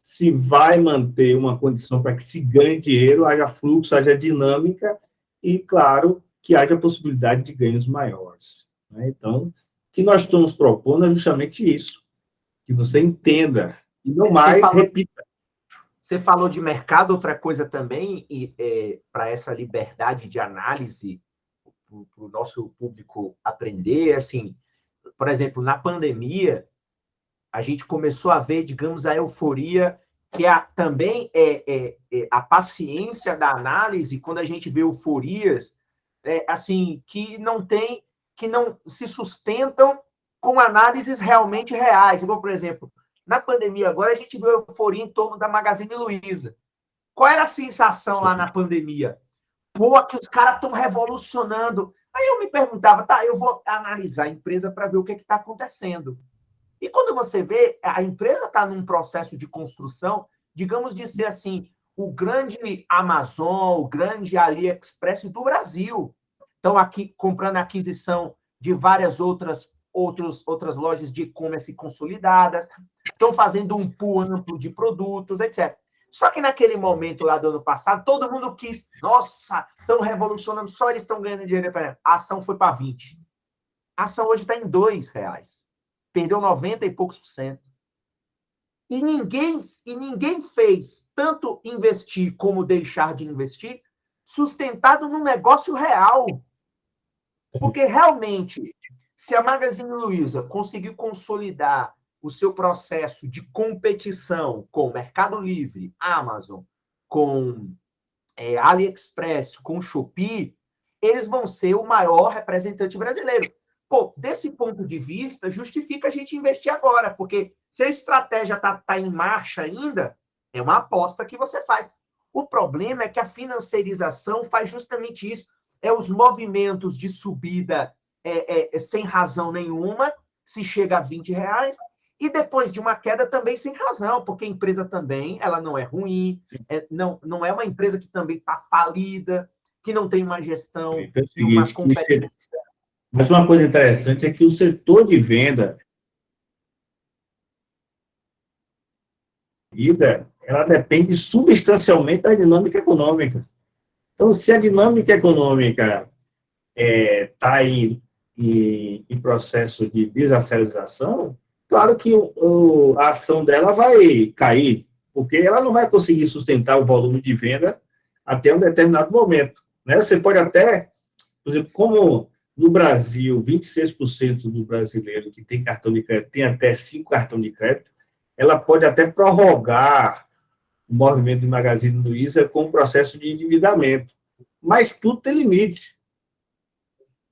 se vai manter uma condição para que se ganhe dinheiro, haja fluxo, haja dinâmica e, claro, que haja possibilidade de ganhos maiores. Né? Então, o que nós estamos propondo é justamente isso, que você entenda e não mais repita. Você falou de mercado, outra coisa também, para essa liberdade de análise, para o nosso público aprender, assim, por exemplo, na pandemia, a gente começou a ver, digamos, a euforia, que também é a paciência da análise, quando a gente vê euforias, assim, que não se sustentam com análises realmente reais. Igual, por exemplo, na pandemia agora, a gente viu euforia em torno da Magazine Luiza. Qual era a sensação lá na pandemia? Pô, que os caras estão revolucionando. Aí eu me perguntava, tá, eu vou analisar a empresa para ver o que está acontecendo. E quando você vê, a empresa está num processo de construção, digamos de ser assim, o grande Amazon, o grande AliExpress do Brasil. Estão aqui comprando aquisição de várias outras lojas de e-commerce consolidadas, estão fazendo um pool amplo de produtos, etc. Só que naquele momento lá do ano passado, todo mundo quis, nossa, estão revolucionando, só eles estão ganhando dinheiro. A ação foi para 20. A ação hoje está em R$2. Perdeu 90 e poucos por cento. E ninguém fez tanto investir como deixar de investir sustentado num negócio real. Porque realmente, se a Magazine Luiza conseguir consolidar o seu processo de competição com o Mercado Livre, Amazon, com AliExpress, com Shopee, eles vão ser o maior representante brasileiro. Pô, desse ponto de vista, justifica a gente investir agora, porque se a estratégia está em marcha ainda, é uma aposta que você faz. O problema é que a financiarização faz justamente isso, os movimentos de subida sem razão nenhuma, se chega a R$20, e depois de uma queda também sem razão, porque a empresa também ela não é ruim, não é uma empresa que também está falida, que não tem uma gestão e uma competência. Mas uma coisa interessante é que o setor de venda, ela depende substancialmente da dinâmica econômica. Então, se a dinâmica econômica está em processo de desaceleração, claro que a ação dela vai cair, porque ela não vai conseguir sustentar o volume de venda até um determinado momento. Né? Você pode até, por exemplo, como no Brasil, 26% do brasileiro que tem cartão de crédito tem até 5 cartões de crédito, ela pode até prorrogar o movimento de Magazine Luiza com o processo de endividamento. Mas tudo tem limite.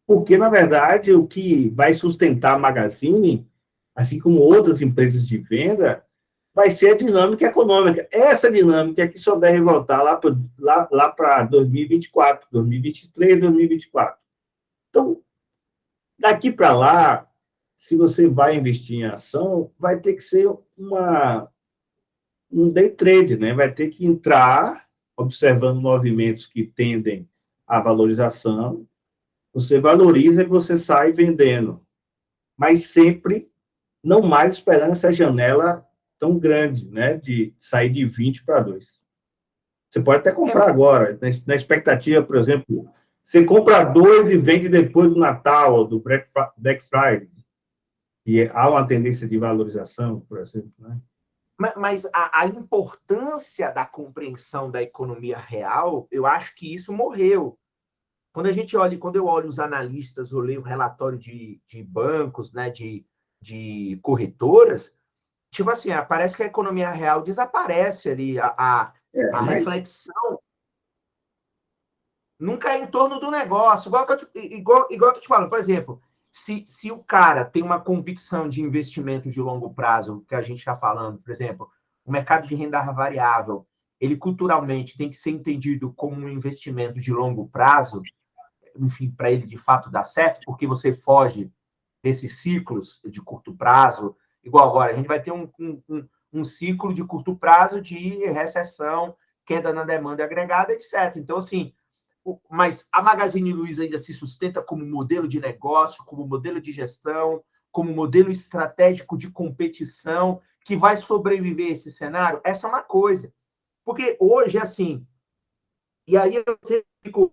Porque, na verdade, o que vai sustentar a Magazine, assim como outras empresas de venda, vai ser a dinâmica econômica. Essa dinâmica é que só deve voltar lá para 2024, 2023, 2024. Então, daqui para lá, se você vai investir em ação, vai ter que ser um day trade, né? Vai ter que entrar observando movimentos que tendem à valorização. Você valoriza e você sai vendendo. Mas sempre, não mais esperando essa janela tão grande, né? De sair de 20 para 2. Você pode até comprar agora, na expectativa, por exemplo, você compra 2 e vende depois do Natal, ou do Black Friday. E há uma tendência de valorização, por exemplo, né? Mas a importância da compreensão da economia real, eu acho que isso morreu. Quando eu olho os analistas, eu leio o relatório de bancos, né, de corretoras, tipo assim, parece que a economia real desaparece ali, a reflexão nunca é em torno do negócio. Igual eu tô te falando, por exemplo, se o cara tem uma convicção de investimento de longo prazo, que a gente está falando, por exemplo, o mercado de renda variável, ele culturalmente tem que ser entendido como um investimento de longo prazo, enfim, para ele de fato dar certo, porque você foge desses ciclos de curto prazo. Igual agora, a gente vai ter um ciclo de curto prazo de recessão, queda na demanda agregada, etc. Então, assim, mas a Magazine Luiza ainda se sustenta como modelo de negócio, como modelo de gestão, como modelo estratégico de competição, que vai sobreviver a esse cenário? Essa é uma coisa. Porque hoje, assim, e aí eu fico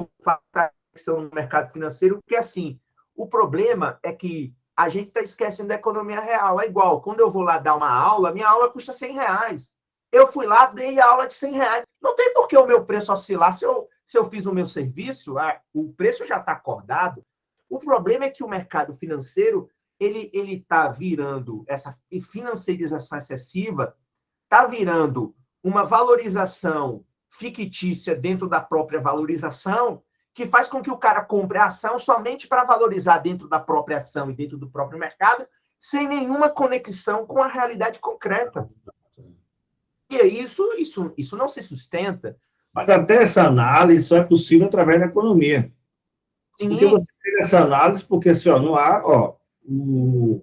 no mercado financeiro, porque, assim, o problema é que a gente está esquecendo da economia real. É igual, quando eu vou lá dar uma aula, minha aula custa R$100. Eu fui lá, dei a aula de R$100. Não tem por que o meu preço oscilar. Se eu fiz o meu serviço, o preço já está acordado. O problema é que o mercado financeiro ele está virando, essa financiarização excessiva, está virando uma valorização fictícia dentro da própria valorização, que faz com que o cara compre a ação somente para valorizar dentro da própria ação e dentro do próprio mercado, sem nenhuma conexão com a realidade concreta. E isso não se sustenta. Mas até essa análise só é possível através da economia. Sim. Porque você fez essa análise, porque assim, não há, o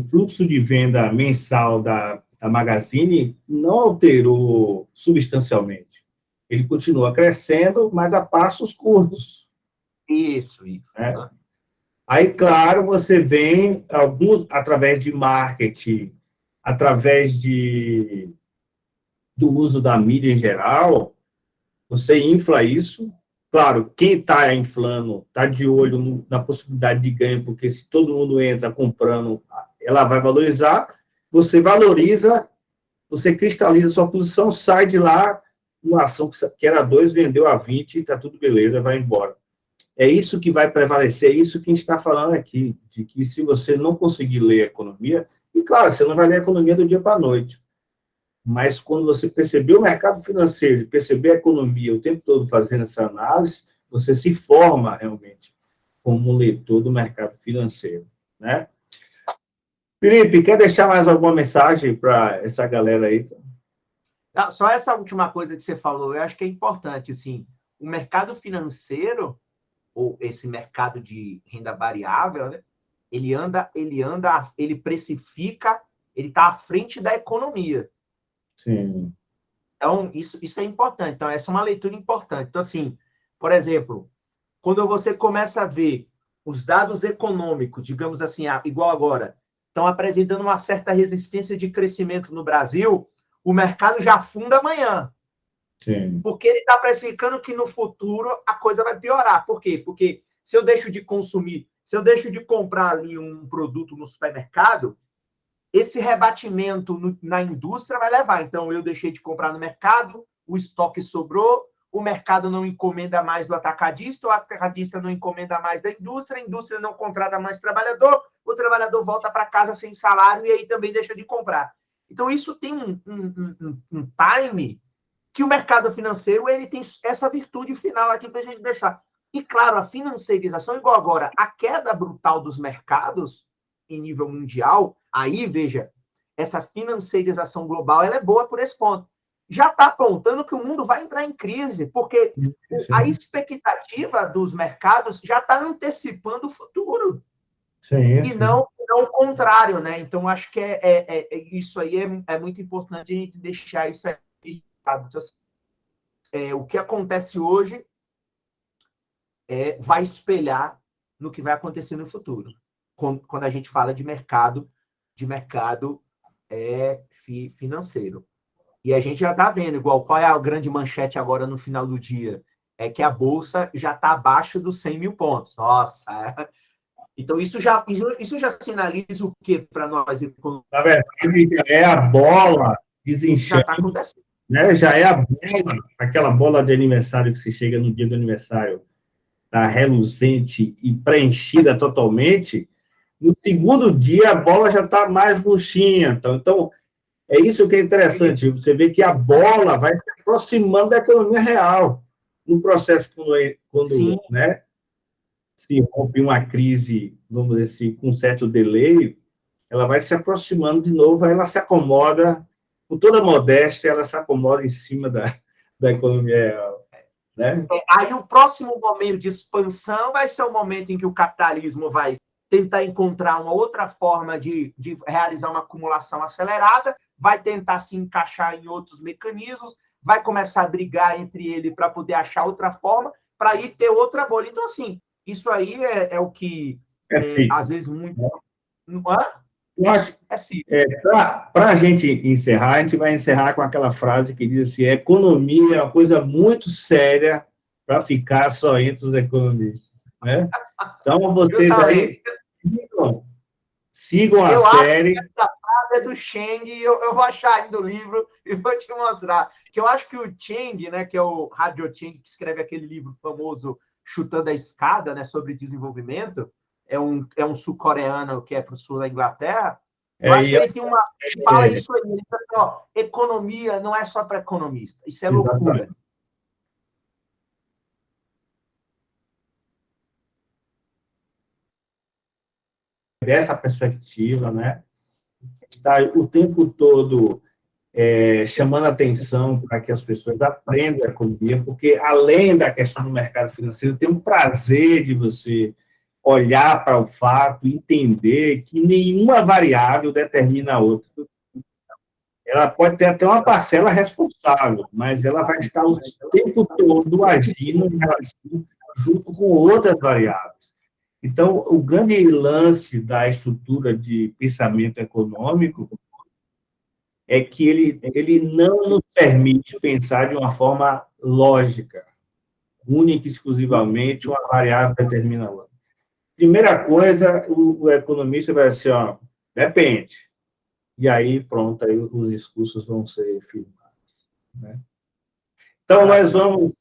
fluxo de venda mensal da Magazine não alterou substancialmente. Ele continua crescendo, mas a passos curtos. Isso. Né? Aí, claro, você vem através de marketing, através do uso da mídia em geral, você infla isso. Claro, quem está inflando está de olho na possibilidade de ganho, porque se todo mundo entra comprando, ela vai valorizar. Você valoriza, você cristaliza sua posição, sai de lá, uma ação que era 2, vendeu a 20, está tudo beleza, vai embora. É isso que vai prevalecer, é isso que a gente está falando aqui, de que se você não conseguir ler a economia, e claro, você não vai ler a economia do dia para a noite, mas quando você perceber o mercado financeiro, perceber a economia o tempo todo fazendo essa análise, você se forma realmente como um leitor do mercado financeiro, né? Felipe, quer deixar mais alguma mensagem para essa galera aí? Só essa última coisa que você falou, eu acho que é importante, assim, o mercado financeiro, ou esse mercado de renda variável, né, ele precifica, ele está à frente da economia. Sim. Então, isso é importante. Então, essa é uma leitura importante. Então, assim, por exemplo, quando você começa a ver os dados econômicos, digamos assim, igual agora, estão apresentando uma certa resistência de crescimento no Brasil, o mercado já afunda amanhã. Sim. Porque ele está precificando que no futuro a coisa vai piorar. Por quê? Porque se eu deixo de consumir, se eu deixo de comprar ali um produto no supermercado, esse rebatimento na indústria vai levar. Então, eu deixei de comprar no mercado, o estoque sobrou, o mercado não encomenda mais do atacadista, o atacadista não encomenda mais da indústria, a indústria não contrata mais trabalhador, o trabalhador volta para casa sem salário e aí também deixa de comprar. Então, isso tem um time que o mercado financeiro ele tem essa virtude final aqui para a gente deixar. E, claro, a financiarização, igual agora, a queda brutal dos mercados em nível mundial, aí, veja, essa financiarização global ela é boa por esse ponto. Já está apontando que o mundo vai entrar em crise, porque a expectativa dos mercados já está antecipando o futuro. Sim. E não o contrário, né? Então, acho que isso aí é muito importante a gente deixar isso aí. O que acontece hoje vai espelhar no que vai acontecer no futuro, quando a gente fala de mercado financeiro. E a gente já está vendo, igual, qual é a grande manchete agora no final do dia? É que a Bolsa já está abaixo dos 100 mil pontos. Nossa! Então, isso já sinaliza o que para nós? Na verdade, já é a bola desinchando. Já está acontecendo. Né? Já é a bola, aquela bola de aniversário que você chega no dia do aniversário, tá reluzente e preenchida totalmente. No segundo dia, a bola já está mais murchinha. Então, é isso que é interessante. Você vê que a bola vai se aproximando da economia real. No processo, quando né, se rompe uma crise, vamos dizer assim, com um certo delay, ela vai se aproximando de novo, aí ela se acomoda, com toda modéstia, ela se acomoda em cima da economia real. Né? Aí o próximo momento de expansão vai ser o momento em que o capitalismo vai tentar encontrar uma outra forma de realizar uma acumulação acelerada, vai tentar se encaixar em outros mecanismos, vai começar a brigar entre ele para poder achar outra forma, para ir ter outra bolha. Então, assim, isso aí é o que, às vezes, muito... Não é? Eu acho, para a gente encerrar, a gente vai encerrar com aquela frase que diz assim: economia é uma coisa muito séria para ficar só entre os economistas. Né? Então, vocês aí sigam a série. Acho que essa frase é do Cheng, eu vou achar ainda o livro e vou te mostrar. Que eu acho que o Cheng, né, que é o Radio Cheng, que escreve aquele livro famoso Chutando a Escada, né, sobre desenvolvimento, é um sul-coreano que é para o sul da Inglaterra, eu acho que ele tem uma... Fala isso aí, ele diz assim, ó, economia não é só para economista, isso é loucura. Exatamente. Dessa perspectiva, né? Está o tempo todo chamando atenção para que as pessoas aprendam a economia, porque além da questão do mercado financeiro, tem um prazer de você olhar para o fato, entender que nenhuma variável determina a outra. Ela pode ter até uma parcela responsável, mas ela vai estar o tempo todo agindo em relação, junto com outras variáveis. Então, o grande lance da estrutura de pensamento econômico é que ele não nos permite pensar de uma forma lógica, única e exclusivamente, uma variável determina a outra. Primeira coisa, o economista vai dizer, ó, depende. E aí, pronto, aí os discursos vão ser firmados. Né? Então, nós vamos,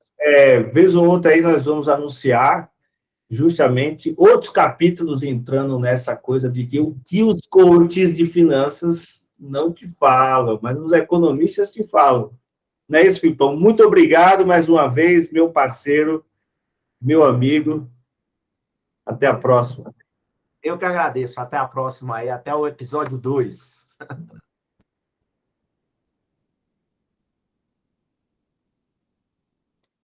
vez ou outra aí, nós vamos anunciar justamente outros capítulos entrando nessa coisa de que o que os coaches de finanças não te falam, mas os economistas te falam. Não é isso, Filipão? Muito obrigado mais uma vez, meu parceiro, meu amigo. Até a próxima. Eu que agradeço. Até a próxima aí, até o episódio 2.